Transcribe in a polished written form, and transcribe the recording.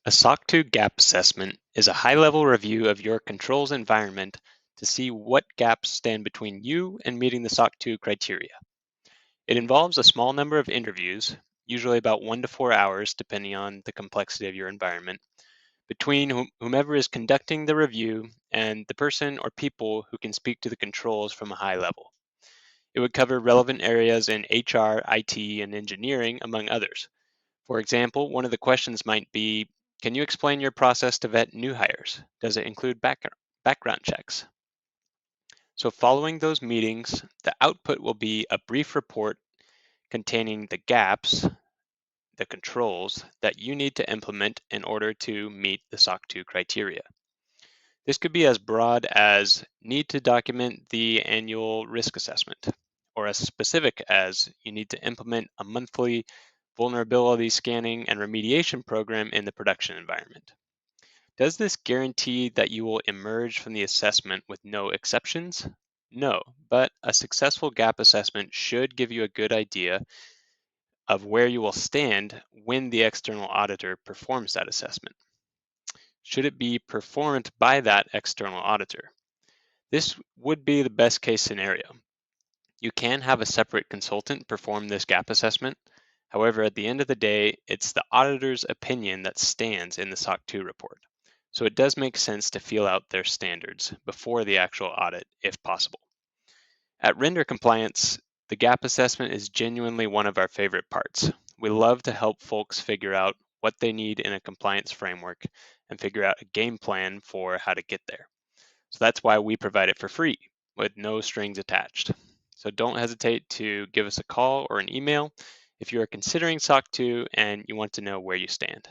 A SOC 2 gap assessment is a high-level review of your controls environment to see what gaps stand between you and meeting the SOC 2 criteria. It involves a small number of interviews, usually about 1 to 4 hours depending on the complexity of your environment, between whomever is conducting the review and the person or people who can speak to the controls from a high level. It would cover relevant areas in HR, IT, and engineering, among others. For example, one of the questions might be, can you explain your process to vet new hires? Does it include background checks? So following those meetings, the output will be a brief report containing the gaps, the controls that you need to implement in order to meet the SOC 2 criteria. This could be as broad as need to document the annual risk assessment, or as specific as you need to implement a monthly vulnerability scanning and remediation program in the production environment. Does this guarantee that you will emerge from the assessment with no exceptions? No, but a successful gap assessment should give you a good idea of where you will stand when the external auditor performs that assessment. Should it be performed by that external auditor? This would be the best case scenario. You can have a separate consultant perform this gap assessment. However, at the end of the day, it's the auditor's opinion that stands in the SOC 2 report. So it does make sense to feel out their standards before the actual audit, if possible. At Render Compliance, the gap assessment is genuinely one of our favorite parts. We love to help folks figure out what they need in a compliance framework and figure out a game plan for how to get there. So that's why we provide it for free with no strings attached. So don't hesitate to give us a call or an email if you are considering SOC 2 and you want to know where you stand.